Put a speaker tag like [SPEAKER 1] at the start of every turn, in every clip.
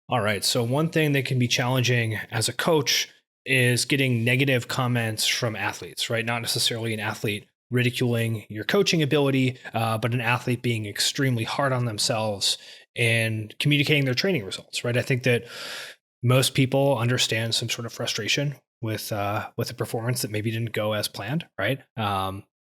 [SPEAKER 1] All right. So one thing that can be challenging as a coach is getting negative comments from athletes, right? Not necessarily an athlete ridiculing your coaching ability, but an athlete being extremely hard on themselves and communicating their training results, right? I think that most people understand some sort of frustration with a performance that maybe didn't go as planned, right?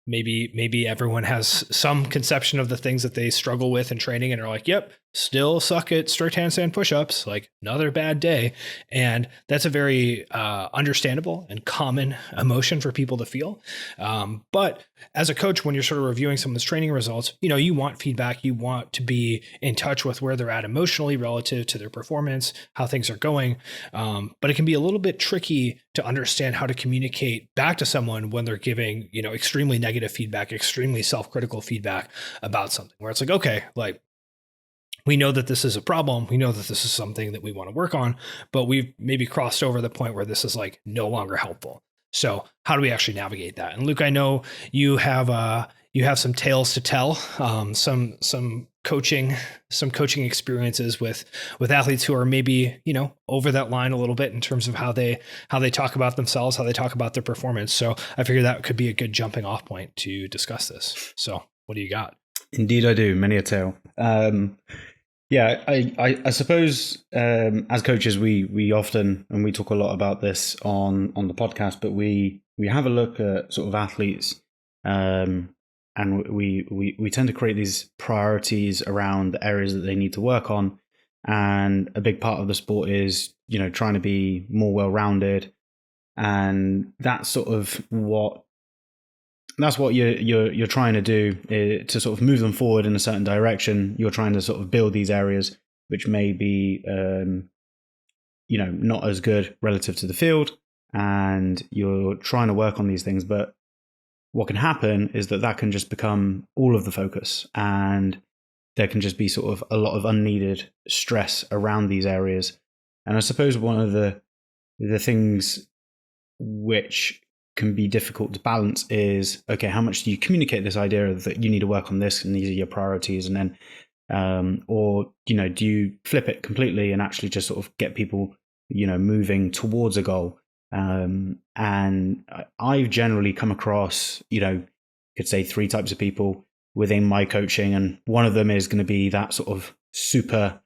[SPEAKER 1] Maybe everyone has some conception of the things that they struggle with in training and are like, yep, still suck at strict handstand push-ups, like another bad day. And that's a very understandable and common emotion for people to feel. But as a coach, when you're sort of reviewing someone's training results, you want feedback. You want to be in touch with where they're at emotionally relative to their performance, how things are going. But it can be a little bit tricky to understand how to communicate back to someone when they're giving, extremely negative feedback, extremely self-critical feedback about something where it's like, okay, like, we know that this is a problem. We know that this is something that we want to work on, but we've maybe crossed over the point where this is like no longer helpful. So how do we actually navigate that? And Luke, I know you have some tales to tell, some coaching experiences with athletes who are maybe, over that line a little bit in terms of how they talk about themselves, how they talk about their performance. So I figured that could be a good jumping off point to discuss this. So what do you got?
[SPEAKER 2] Indeed, I do. Many a tale. Yeah, I suppose as coaches, we often, and we talk a lot about this on the podcast, but we have a look at sort of athletes, and we tend to create these priorities around the areas that they need to work on, and a big part of the sport is trying to be more well-rounded, and that's what you're trying to do to sort of move them forward in a certain direction. You're trying to sort of build these areas which may be, not as good relative to the field, and you're trying to work on these things. But what can happen is that can just become all of the focus, and there can just be sort of a lot of unneeded stress around these areas. And I suppose one of the things which can be difficult to balance is, okay, how much do you communicate this idea that you need to work on this and these are your priorities, and then or do you flip it completely and actually just sort of get people moving towards a goal? And I've generally come across could say three types of people within my coaching, and one of them is going to be that sort of super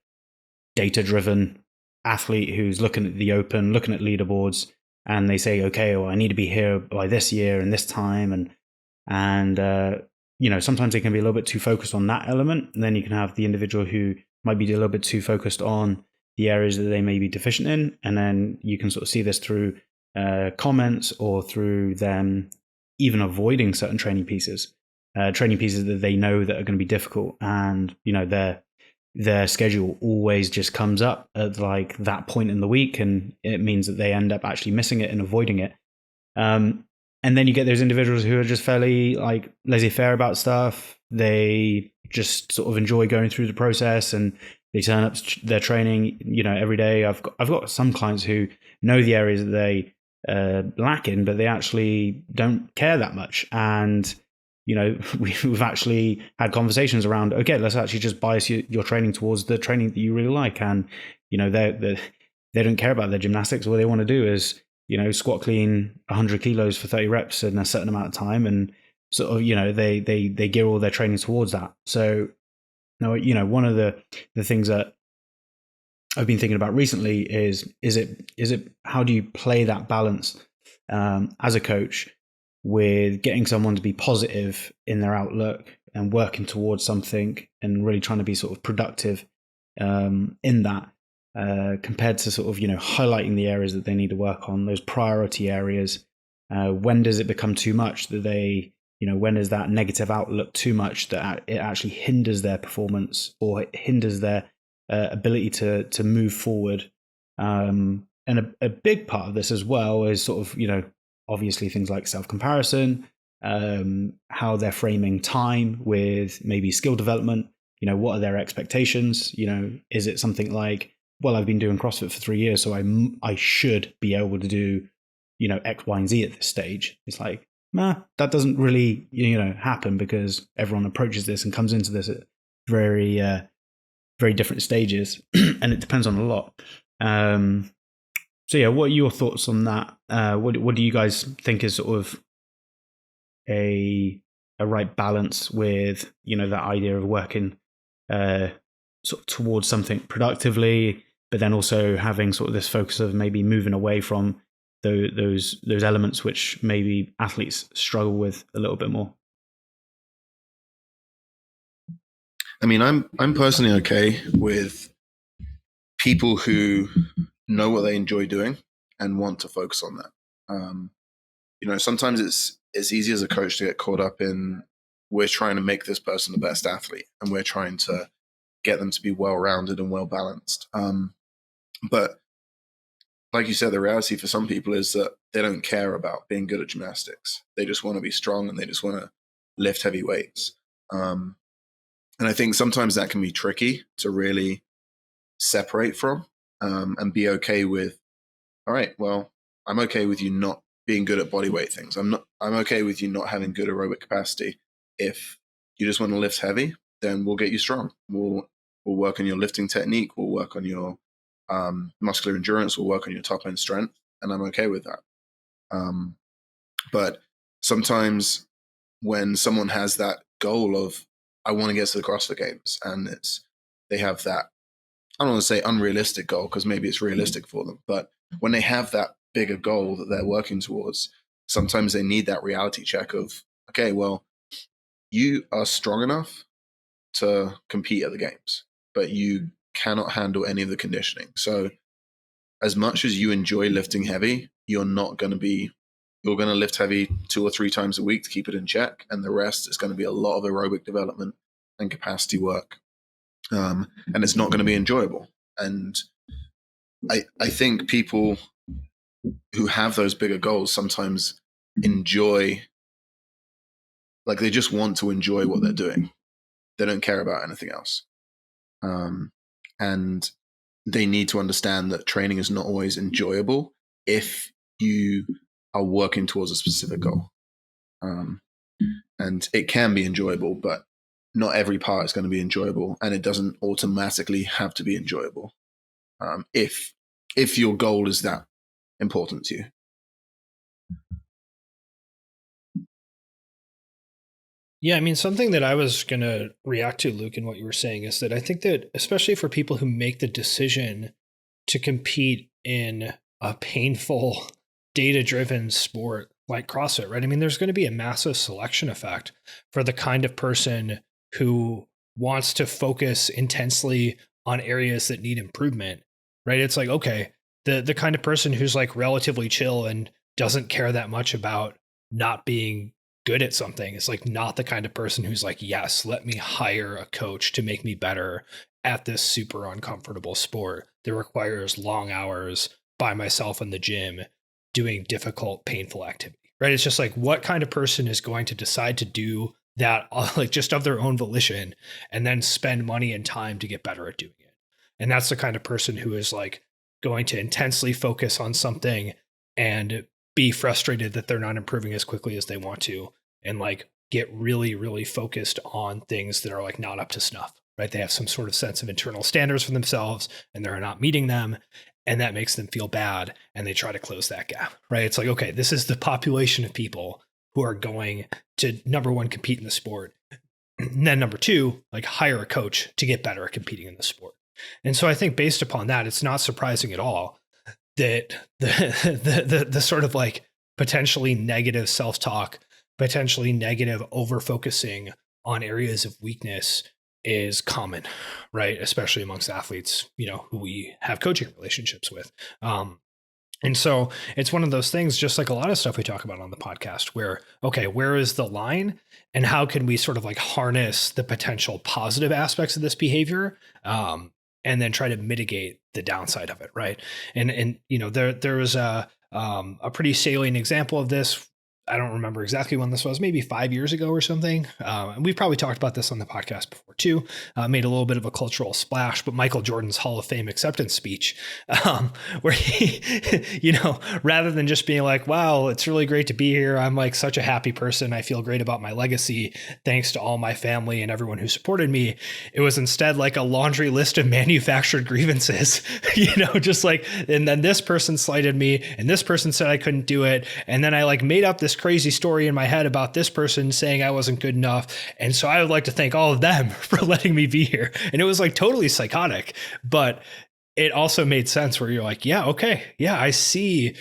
[SPEAKER 2] data driven athlete who's looking at the open, looking at leaderboards, and they say, okay, well, I need to be here by this year and this time. And sometimes they can be a little bit too focused on that element. And then you can have the individual who might be a little bit too focused on the areas that they may be deficient in. And then you can sort of see this through comments or through them even avoiding certain training pieces that they know that are going to be difficult. And, their schedule always just comes up at like that point in the week, and it means that they end up actually missing it and avoiding it. And then you get those individuals who are just fairly like laissez-faire about stuff. They just sort of enjoy going through the process, and they turn up to their training, every day. I've got some clients who know the areas that they lack in, but they actually don't care that much. And we've actually had conversations around, okay, let's actually just bias your training towards the training that you really like. And, they don't care about their gymnastics. What they want to do is, squat clean 100 kilos for 30 reps in a certain amount of time. And sort of, they gear all their training towards that. So, one of the things that I've been thinking about recently is it how do you play that balance as a coach with getting someone to be positive in their outlook and working towards something and really trying to be sort of productive in that, compared to sort of, highlighting the areas that they need to work on, those priority areas. When does it become too much that they, when is that negative outlook too much that it actually hinders their performance or it hinders their ability to move forward? And a big part of this as well is sort of, obviously things like self-comparison, how they're framing time with maybe skill development. What are their expectations? Is it something like, well, I've been doing CrossFit for 3 years, so I should be able to do, X, Y, and Z at this stage. It's like, nah, that doesn't really, happen, because everyone approaches this and comes into this very very different stages, and it depends on a lot. So yeah, what are your thoughts on that? What do you guys think is sort of a right balance with, you know, that idea of working sort of towards something productively, but then also having sort of this focus of maybe moving away from those elements which maybe athletes struggle with a little bit more?
[SPEAKER 3] I mean, I'm personally okay with people who know what they enjoy doing and want to focus on that. You know, sometimes it's easy as a coach to get caught up in, we're trying to make this person the best athlete and we're trying to get them to be well-rounded and well-balanced. But like you said, the reality for some people is that they don't care about being good at gymnastics. They just want to be strong and they just want to lift heavy weights. And I think sometimes that can be tricky to really separate from, and be okay with, all right, well, I'm okay with you not being good at body weight things. I'm okay with you not having good aerobic capacity. If you just want to lift heavy, then we'll get you strong. We'll work on your lifting technique. We'll work on your muscular endurance. We'll work on your top end strength, and I'm okay with that. But sometimes when someone has that goal of, I want to get to the CrossFit Games, and they have that, I don't want to say unrealistic goal because maybe it's realistic for them, but when they have that bigger goal that they're working towards, sometimes they need that reality check of, okay, well, you are strong enough to compete at the games, but you cannot handle any of the conditioning. So as much as you enjoy lifting heavy, you're going to lift heavy 2 or 3 times a week to keep it in check. And the rest is going to be a lot of aerobic development and capacity work. And it's not going to be enjoyable. And I think people who have those bigger goals sometimes enjoy, like they just want to enjoy what they're doing. They don't care about anything else. And they need to understand that training is not always enjoyable if you are working towards a specific goal. And it can be enjoyable, but not every part is going to be enjoyable, and it doesn't automatically have to be enjoyable if your goal is that important to you.
[SPEAKER 1] Yeah, I mean, something that I was going to react to, Luke, in what you were saying is that I think that especially for people who make the decision to compete in a painful, data-driven sport like CrossFit, right? I mean, there's going to be a massive selection effect for the kind of person who wants to focus intensely on areas that need improvement, right? It's like, okay, the kind of person who's like relatively chill and doesn't care that much about not being good at something is like not the kind of person who's like, yes, let me hire a coach to make me better at this super uncomfortable sport that requires long hours by myself in the gym doing difficult, painful activity, right? It's just like, what kind of person is going to decide to do that like just of their own volition and then spend money and time to get better at doing it? And that's the kind of person who is like going to intensely focus on something and be frustrated that they're not improving as quickly as they want to, and like get really, really focused on things that are like not up to snuff, right? They have some sort of sense of internal standards for themselves and they're not meeting them. And that makes them feel bad. And they try to close that gap, right? It's like, okay, this is the population of people who are going to, number one, compete in the sport. And then number two, like hire a coach to get better at competing in the sport. And so I think based upon that, it's not surprising at all that the sort of like potentially negative self-talk, potentially negative over-focusing on areas of weakness is common, right? Especially amongst athletes, you know, who we have coaching relationships with. And so it's one of those things, just like a lot of stuff we talk about on the podcast, where, okay, where is the line and how can we sort of like harness the potential positive aspects of this behavior, and then try to mitigate the downside of it, right? And you know, there was a pretty salient example of this I don't remember exactly when this was, maybe 5 years ago or something. And we've probably talked about this on the podcast before too. Made a little bit of a cultural splash, but Michael Jordan's Hall of Fame acceptance speech, where he, rather than just being like, wow, it's really great to be here. I'm like such a happy person. I feel great about my legacy. Thanks to all my family and everyone who supported me. It was instead like a laundry list of manufactured grievances, just like, and then this person slighted me and this person said I couldn't do it. And then I like made up this crazy story in my head about this person saying I wasn't good enough. And so I would like to thank all of them for letting me be here. And it was like totally psychotic, but it also made sense where you're like, yeah, okay. Yeah, I see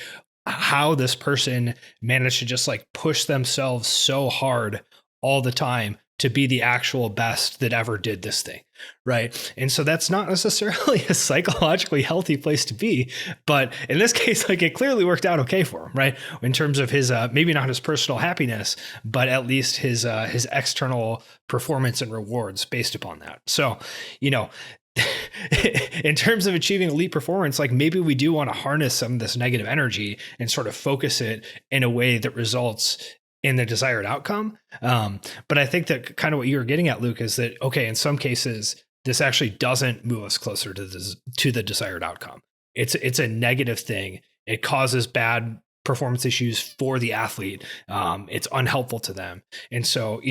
[SPEAKER 1] how this person managed to just like push themselves so hard all the time to be the actual best that ever did this thing. Right. And so that's not necessarily a psychologically healthy place to be. But in this case, like it clearly worked out okay for him, right? In terms of his, maybe not his personal happiness, but at least his external performance and rewards based upon that. So, in terms of achieving elite performance, like maybe we do want to harness some of this negative energy and sort of focus it in a way that results in the desired outcome. But I think that kind of what you were getting at, Luke, is that, okay, in some cases, this actually doesn't move us closer to the desired outcome. It's a negative thing. It causes bad performance issues for the athlete. It's unhelpful to them. And so,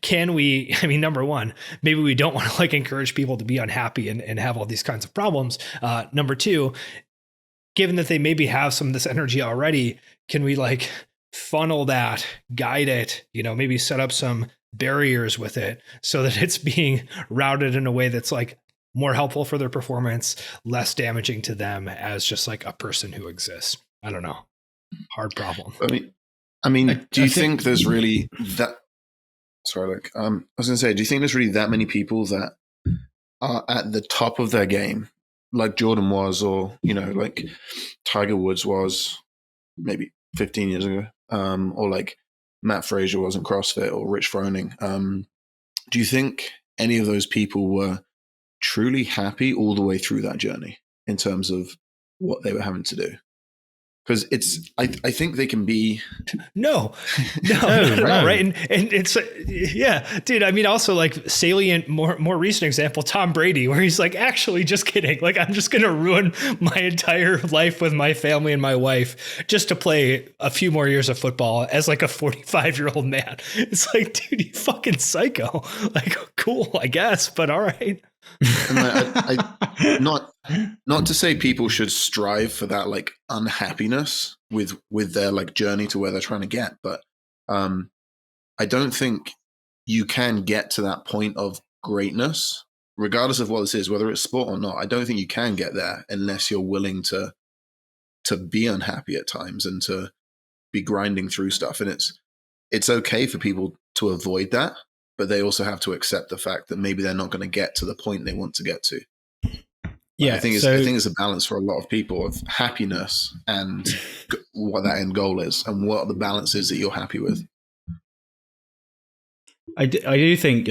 [SPEAKER 1] can we, number one, maybe we don't want to like encourage people to be unhappy and have all these kinds of problems. Number two, given that they maybe have some of this energy already, can we like funnel that, guide it, maybe set up some barriers with it so that it's being routed in a way that's like more helpful for their performance, less damaging to them as just like a person who exists. I don't know. Hard problem.
[SPEAKER 3] Do you think there's really that? Sorry, Luke. I was going to say, do you think there's really that many people that are at the top of their game, like Jordan was, or like Tiger Woods was, maybe 15 years ago, or like Matt Frazier was in CrossFit, or Rich Froning? Do you think any of those people were truly happy all the way through that journey in terms of what they were having to do? Because I think they can be.
[SPEAKER 1] No, right. And it's, yeah, dude, also like salient, more recent example, Tom Brady, where he's like, actually just kidding. Like, I'm just going to ruin my entire life with my family and my wife just to play a few more years of football as like a 45-year-old man. It's like, dude, you fucking psycho. Like, cool, I guess, but all right.
[SPEAKER 3] And I not to say people should strive for that like unhappiness with their like journey to where they're trying to get, but I don't think you can get to that point of greatness, regardless of what this is, whether it's sport or not. I don't think you can get there unless you're willing to be unhappy at times and to be grinding through stuff. And it's okay for people to avoid that, but they also have to accept the fact that maybe they're not going to get to the point they want to get to.
[SPEAKER 2] Yeah,
[SPEAKER 3] I think it's a balance for a lot of people of happiness and what that end goal is, and what the balance is that you're happy with.
[SPEAKER 2] I do think,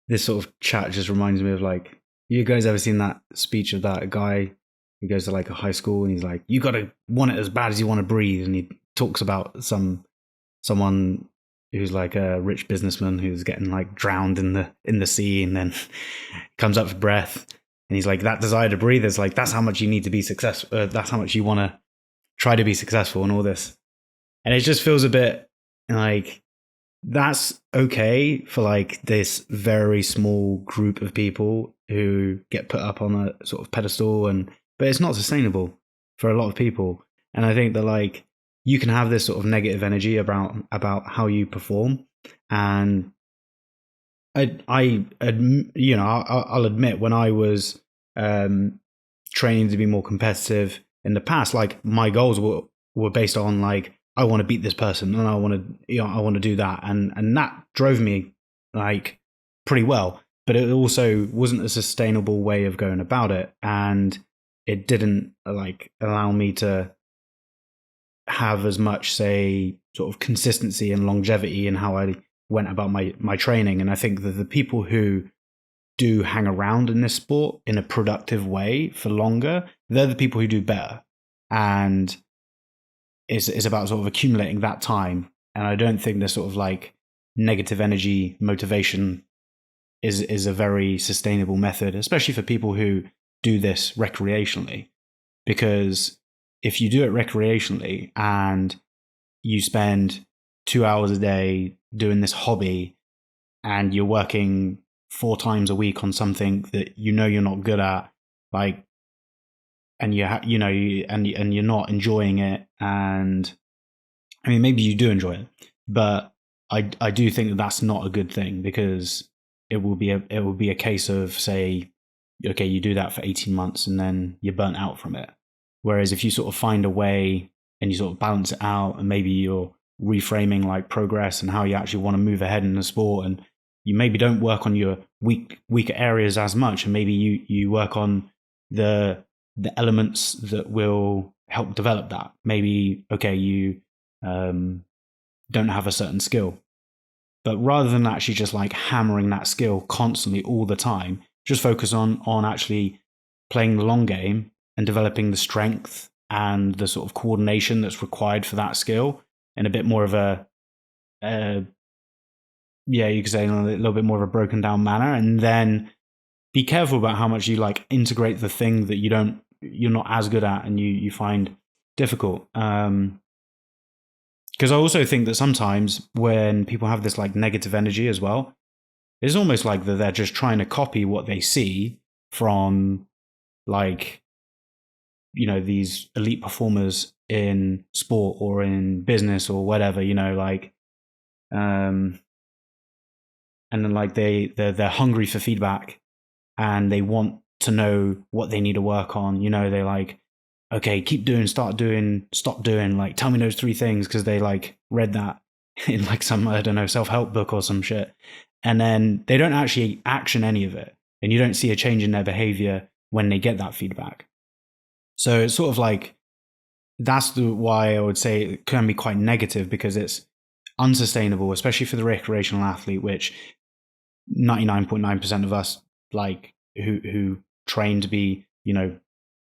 [SPEAKER 2] this sort of chat just reminds me of like, you guys ever seen that speech of that guy who goes to like a high school and he's like, you got to want it as bad as you want to breathe, and he talks about someone who's like a rich businessman who's getting like drowned in the sea and then comes up for breath, and he's like, that desire to breathe is like, that's how much you need to be successful, that's how much you want to try to be successful and all this. And it just feels a bit like that's okay for like this very small group of people who get put up on a sort of pedestal, but it's not sustainable for a lot of people. And I think that like you can have this sort of negative energy about how you perform, and I'll admit, when I was training to be more competitive in the past, like my goals were based on like, I want to beat this person and I want to do that, and that drove me like pretty well, but it also wasn't a sustainable way of going about it, and it didn't like allow me to have as much, say, sort of consistency and longevity in how I went about my training. And I think that the people who do hang around in this sport in a productive way for longer, they're the people who do better. And is about sort of accumulating that time. And I don't think the sort of like negative energy motivation is a very sustainable method, especially for people who do this recreationally. Because if you do it recreationally and you spend 2 hours a day doing this hobby and you're working 4 times a week on something that you know you're not good at, like, and and you're not enjoying it, and I mean maybe you do enjoy it, but I do think that that's not a good thing, because it will be a case of, say, okay, you do that for 18 months and then you're burnt out from it. Whereas if you sort of find a way and you sort of balance it out, and maybe you're reframing like progress and how you actually want to move ahead in the sport, and you maybe don't work on your weaker areas as much, and maybe you work on the elements that will help develop that. Maybe, okay, you don't have a certain skill, but rather than actually just like hammering that skill constantly all the time, just focus on actually playing the long game and developing the strength and the sort of coordination that's required for that skill in a bit more of a you could say in a little bit more of a broken down manner. And then be careful about how much you like integrate the thing that you're not as good at and you find difficult. Because I also think that sometimes when people have this like negative energy as well, it's almost like that they're just trying to copy what they see from, like, you know, these elite performers in sport or in business or whatever, you know, like, and then like they're hungry for feedback and they want to know what they need to work on. You know, they like, okay, keep doing, stop doing, like, tell me those 3 things, because they like read that in like some, I don't know, self-help book or some shit. And then they don't actually action any of it. And you don't see a change in their behavior when they get that feedback. So it's sort of like, that's why I would say it can be quite negative, because it's unsustainable, especially for the recreational athlete, which 99.9% of us, like, who train to be, you know,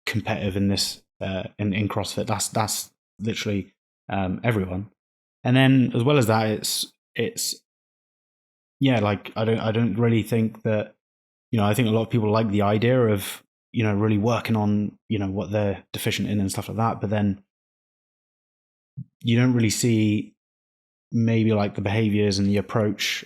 [SPEAKER 2] competitive in this in CrossFit, that's literally everyone. And then as well as that, it's yeah, like, I don't really think that, you know, I think a lot of people like the idea of, you know, really working on, you know, what they're deficient in and stuff like that, but then you don't really see maybe like the behaviors and the approach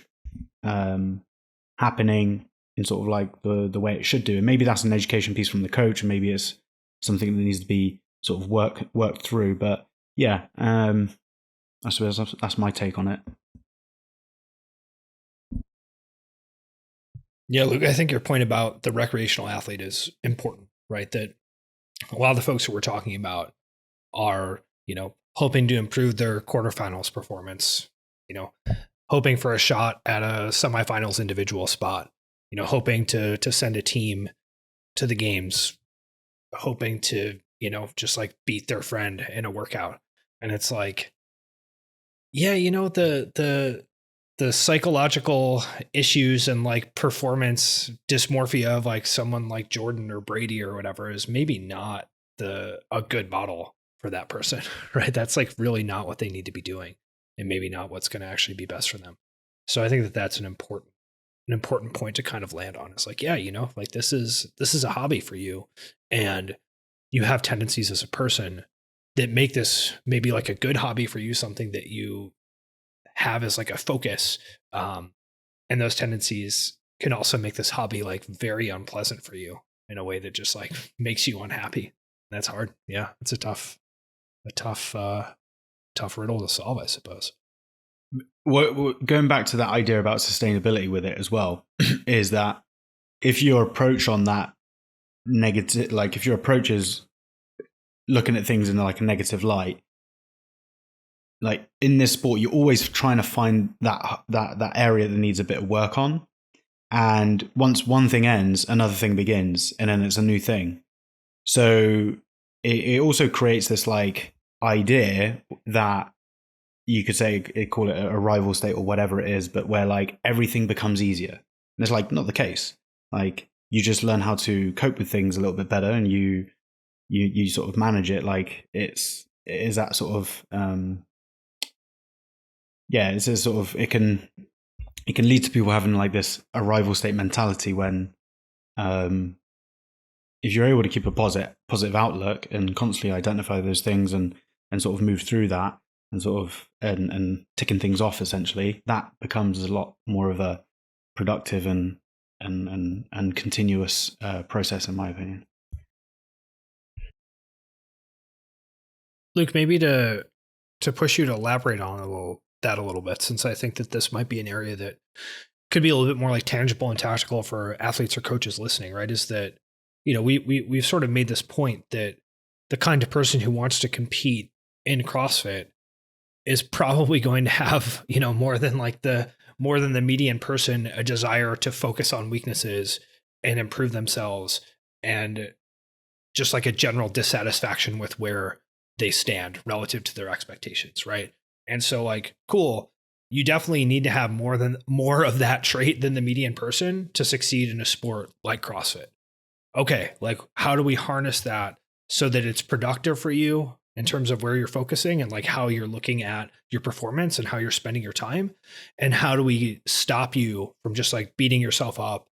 [SPEAKER 2] happening in sort of like the way it should do. And maybe that's an education piece from the coach, and maybe it's something that needs to be sort of worked through. But yeah, I suppose that's my take on it.
[SPEAKER 1] Yeah, Luke, I think your point about the recreational athlete is important, right? That a lot of the folks who we're talking about are, you know, hoping to improve their quarterfinals performance, you know, hoping for a shot at a semifinals individual spot, you know, hoping to send a team to the games, hoping to, you know, just like beat their friend in a workout. And it's like, yeah, you know, the psychological issues and like performance dysmorphia of like someone like Jordan or Brady or whatever is maybe not a good model for that person, right? That's like really not what they need to be doing, and maybe not what's going to actually be best for them. So I think that that's an important point to kind of land on. It's like, yeah, you know, like this is a hobby for you, and you have tendencies as a person that make this maybe like a good hobby for you, something that you have as like a focus. And those tendencies can also make this hobby like very unpleasant for you in a way that just like makes you unhappy. That's hard. Yeah. It's a tough riddle to solve, I suppose.
[SPEAKER 2] Going back to that idea about sustainability with it as well, is that if your approach on that negative, like if your approach is looking at things in like a negative light, like in this sport, you're always trying to find that area that needs a bit of work on. And once one thing ends, another thing begins, and then it's a new thing. So it also creates this like idea that you could say, call it a rival state or whatever it is, but where like everything becomes easier. And it's like not the case. Like you just learn how to cope with things a little bit better, and you sort of manage it. Like it's is that sort of it's a sort of it can lead to people having like this arrival state mentality when if you're able to keep a positive outlook and constantly identify those things and sort of move through that and sort of and ticking things off, essentially, that becomes a lot more of a productive and continuous process, in my opinion.
[SPEAKER 1] Luke, maybe to push you to elaborate on that a little bit, since I think that this might be an area that could be a little bit more like tangible and tactical for athletes or coaches listening, right? Is that, we've sort of made this point that the kind of person who wants to compete in CrossFit is probably going to have, more than the median person, a desire to focus on weaknesses and improve themselves, and just like a general dissatisfaction with where they stand relative to their expectations, right? And so, like, cool, you definitely need to have more of that trait than the median person to succeed in a sport like CrossFit. Okay, like, how do we harness that so that it's productive for you in terms of where you're focusing and like how you're looking at your performance and how you're spending your time? And how do we stop you from just like beating yourself up,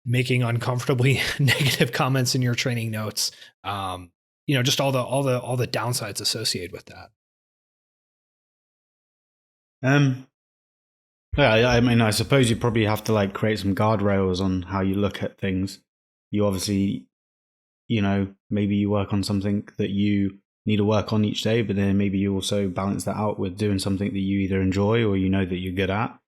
[SPEAKER 1] making uncomfortably negative comments in your training notes? Just all the downsides associated with that.
[SPEAKER 2] Yeah, I mean, I suppose you probably have to like create some guardrails on how you look at things. You obviously, maybe you work on something that you need to work on each day, but then maybe you also balance that out with doing something that you either enjoy or that you're good at.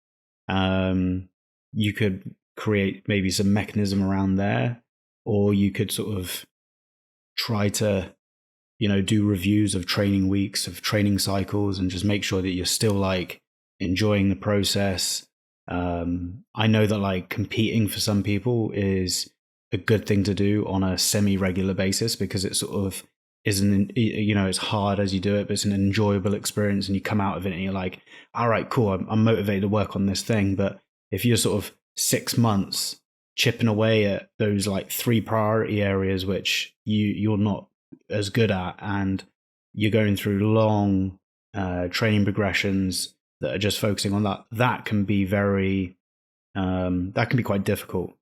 [SPEAKER 2] You could create maybe some mechanism around there, or you could sort of try to, do reviews of training weeks, of training cycles, and just make sure that you're still like enjoying the process. I know that like competing for some people is a good thing to do on a semi-regular basis because it sort of isn't, it's hard as you do it, but it's an enjoyable experience, and you come out of it and you're like, all right, cool, I'm motivated to work on this thing. But if you're sort of 6 months chipping away at those like 3 priority areas which you're not as good at, and you're going through long training progressions that are just focusing on that can be that can be quite difficult.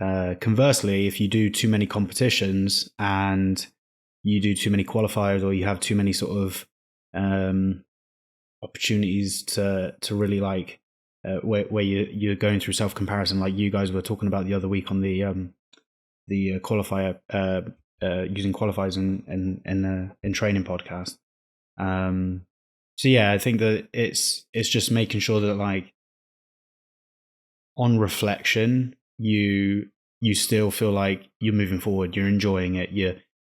[SPEAKER 2] Conversely, if you do too many competitions and you do too many qualifiers, or you have too many sort of opportunities to really like where you're going through self-comparison, like you guys were talking about the other week on the qualifier, using qualifiers in training podcast. So yeah, I think that it's just making sure that like on reflection, you still feel like you're moving forward, you're enjoying it,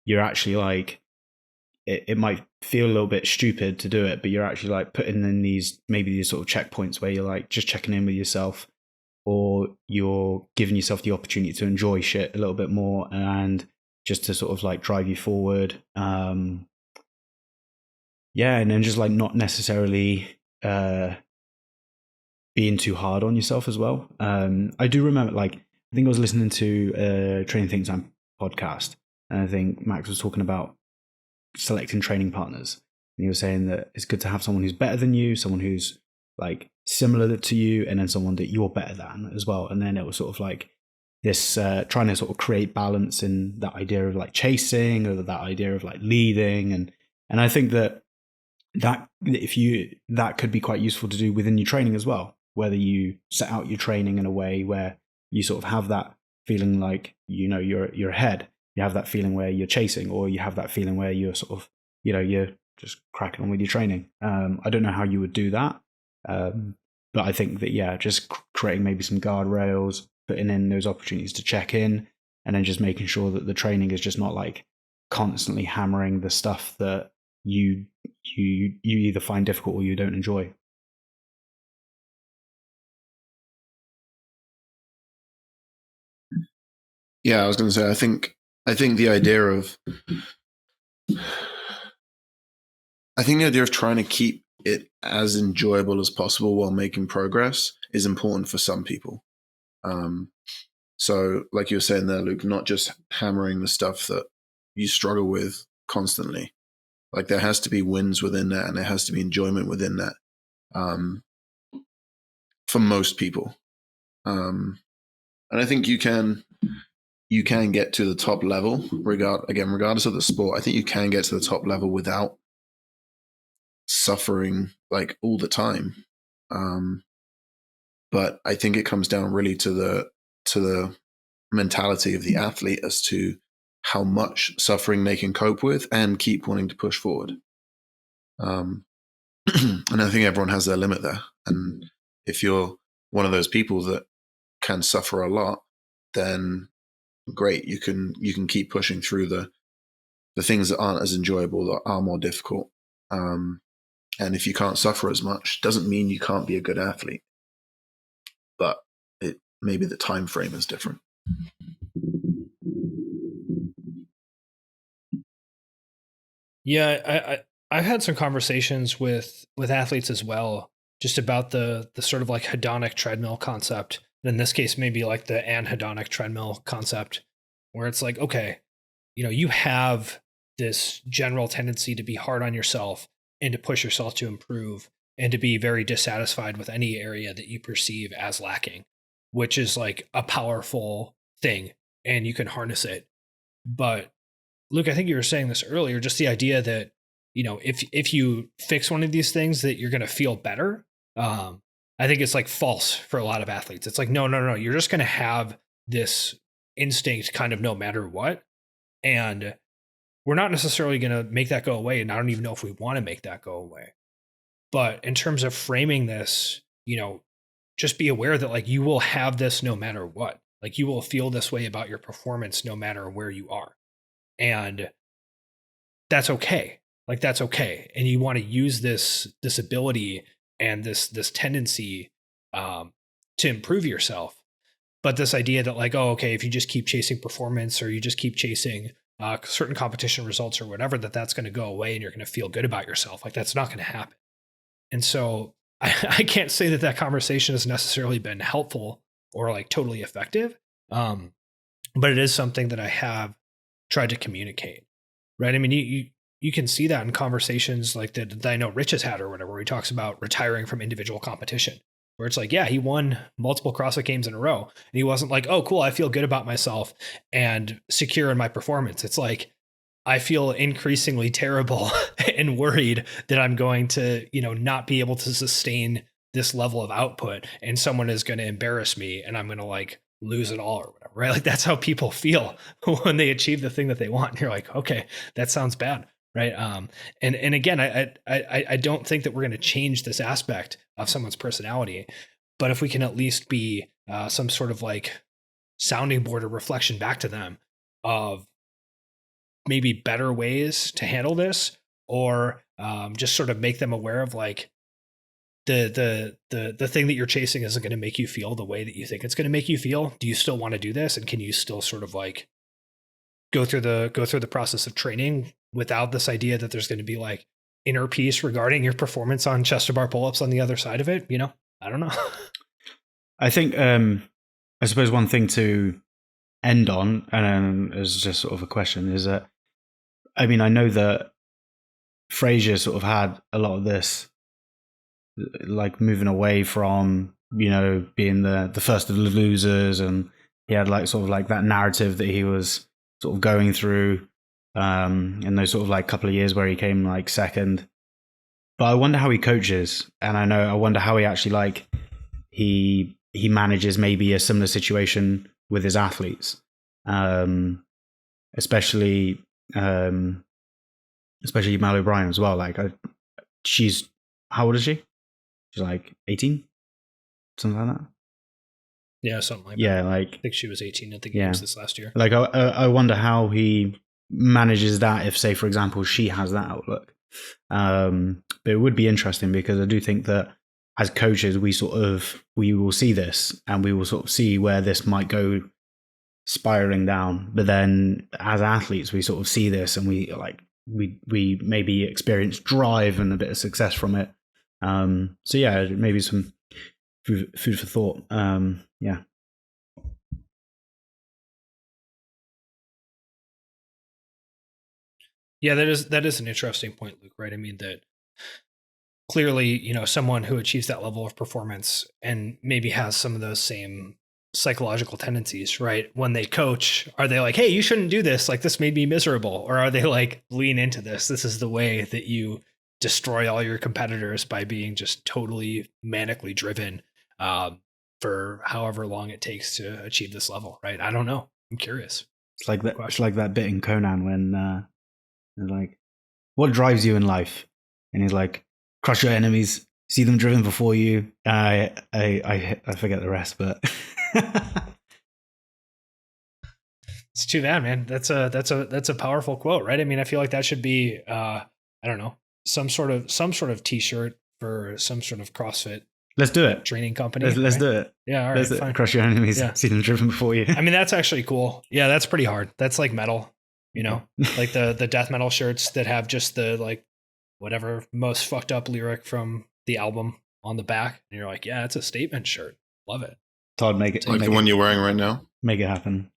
[SPEAKER 2] you're actually like, it might feel a little bit stupid to do it, but you're actually like putting in these sort of checkpoints where you're like just checking in with yourself, or you're giving yourself the opportunity to enjoy shit a little bit more and just to sort of like drive you forward. And then just like not necessarily being too hard on yourself as well. I do remember, like, I think I was listening to a Training Think Tank podcast, and I think Max was talking about selecting training partners. And he was saying that it's good to have someone who's better than you, someone who's like similar to you, and then someone that you're better than as well. And then it was sort of like this trying to sort of create balance in that idea of like chasing, or that idea of like leading. And I think that could be quite useful to do within your training as well, whether you set out your training in a way where you sort of have that feeling like, you're ahead, you have that feeling where you're chasing, or you have that feeling where you're sort of, you're just cracking on with your training. I don't know how you would do that. But I think that, yeah, just creating maybe some guardrails, putting in those opportunities to check in, and then just making sure that the training is just not like constantly hammering the stuff that you either find difficult or you don't enjoy.
[SPEAKER 3] Yeah, I was going to say, I think the idea of trying to keep it as enjoyable as possible while making progress is important for some people. So like you were saying there, Luke, not just hammering the stuff that you struggle with constantly. Like there has to be wins within that, and there has to be enjoyment within that, for most people. And I think you can get to the top level, regardless of the sport. I think you can get to the top level without suffering like all the time. But I think it comes down really to the mentality of the athlete as to how much suffering they can cope with and keep wanting to push forward. And I think everyone has their limit there. And if you're one of those people that can suffer a lot, then great, you can keep pushing through the things that aren't as enjoyable, that are more difficult. And if you can't suffer as much, doesn't mean you can't be a good athlete. But maybe the time frame is different.
[SPEAKER 1] Yeah, I've had some conversations with athletes as well, just about the sort of like hedonic treadmill concept. In this case, maybe like the anhedonic treadmill concept, where it's like, okay, you have this general tendency to be hard on yourself and to push yourself to improve and to be very dissatisfied with any area that you perceive as lacking, which is like a powerful thing and you can harness it. But Luke, I think you were saying this earlier, just the idea that, if you fix one of these things that you're going to feel better. I think it's like false for a lot of athletes. It's like, no. You're just going to have this instinct kind of no matter what. And we're not necessarily going to make that go away. And I don't even know if we want to make that go away. But in terms of framing this, just be aware that like you will have this no matter what. Like you will feel this way about your performance no matter where you are. And that's okay. Like that's okay. And you want to use this ability and this tendency to improve yourself. But this idea that like, oh, okay, if you just keep chasing performance or you just keep chasing certain competition results or whatever, that's going to go away and you're going to feel good about yourself. Like that's not going to happen. And so I can't say that conversation has necessarily been helpful or like totally effective. But it is something that I have tried to communicate, right? I mean, you can see that in conversations like that I know Rich has had or whatever, where he talks about retiring from individual competition, where it's like, yeah, he won multiple CrossFit games in a row. And he wasn't like, oh, cool, I feel good about myself and secure in my performance. It's like, I feel increasingly terrible and worried that I'm going to, not be able to sustain this level of output and someone is going to embarrass me and I'm going to like lose it all or whatever, right? Like that's how people feel when they achieve the thing that they want. And you're like, okay, that sounds bad. Right. And again, I don't think that we're going to change this aspect of someone's personality, but if we can at least be some sort of like sounding board or reflection back to them of maybe better ways to handle this, or just sort of make them aware of like the thing that you're chasing isn't going to make you feel the way that you think it's going to make you feel. Do you still want to do this? And can you still sort of like go through the process of training without this idea that there's going to be like inner peace regarding your performance on chest to bar pull-ups on the other side of it? I don't know.
[SPEAKER 2] I think, I suppose one thing to end on, and as just sort of a question, is that, I mean, I know that Fraser sort of had a lot of this, like moving away from, being the first of the losers, and he had like sort of like that narrative that he was sort of going through in those sort of like couple of years where he came like second. But I wonder how he coaches, and I wonder how he actually like he manages maybe a similar situation with his athletes, especially Mal O'Brien as well. Like she's, how old is she? She's like 18, something like that.
[SPEAKER 1] Yeah, something like
[SPEAKER 2] that.
[SPEAKER 1] I
[SPEAKER 2] Like
[SPEAKER 1] think she was 18 at the games this last year.
[SPEAKER 2] Like I wonder how he manages that if, say, for example, she has that outlook. But it would be interesting because I do think that as coaches, we will see this and we will sort of see where this might go spiraling down. But then as athletes, we sort of see this and we maybe experience drive and a bit of success from it. So yeah, maybe some food for thought. Yeah.
[SPEAKER 1] Yeah, that is an interesting point, Luke, right? I mean, that clearly, you know, someone who achieves that level of performance and maybe has some of those same psychological tendencies, right? When they coach, are they like, hey, you shouldn't do this, like this made me miserable? Or are they like, lean into this? This is the way that you destroy all your competitors by being just totally manically driven for however long it takes to achieve this level, right? I don't know. I'm curious.
[SPEAKER 2] It's like that. It's like that bit in Conan when they're like, "What drives you in life?" And he's like, "Crush your enemies, see them driven before you." I forget the rest, but
[SPEAKER 1] it's too bad, man. That's a powerful quote, right? I mean, I feel like that should be I don't know, some sort of t-shirt for some sort of CrossFit.
[SPEAKER 2] Let's do it.
[SPEAKER 1] Training company.
[SPEAKER 2] Let's do it.
[SPEAKER 1] Yeah, all right. Fine.
[SPEAKER 2] Crush your enemies, see them driven before you.
[SPEAKER 1] I mean, that's actually cool. Yeah, that's pretty hard. That's like metal, you know, like the death metal shirts that have just the like whatever most fucked up lyric from the album on the back, and you're like, yeah, it's a statement shirt. Love it.
[SPEAKER 2] Todd, make it
[SPEAKER 3] like the one you're wearing right now.
[SPEAKER 2] Make it happen.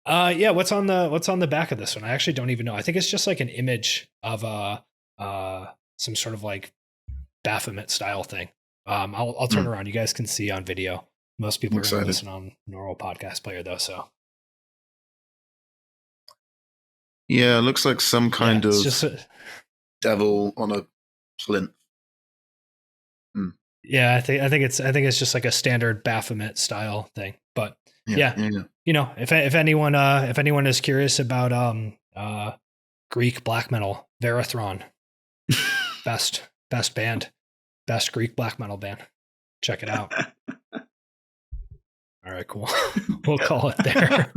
[SPEAKER 1] Yeah. What's on the back of this one? I actually don't even know. I think it's just like an image of some sort of like Baphomet style thing. I'll turn around. You guys can see on video. Most people are going to listen on normal podcast player though. So
[SPEAKER 3] yeah, it looks like some kind of
[SPEAKER 1] just
[SPEAKER 3] devil on a plinth.
[SPEAKER 1] Yeah, I think it's just like a standard Baphomet style thing. But yeah. You know, if anyone is curious about Greek black metal, Verathron, best band, best Greek black metal band. Check it out. All right, cool. We'll call it there.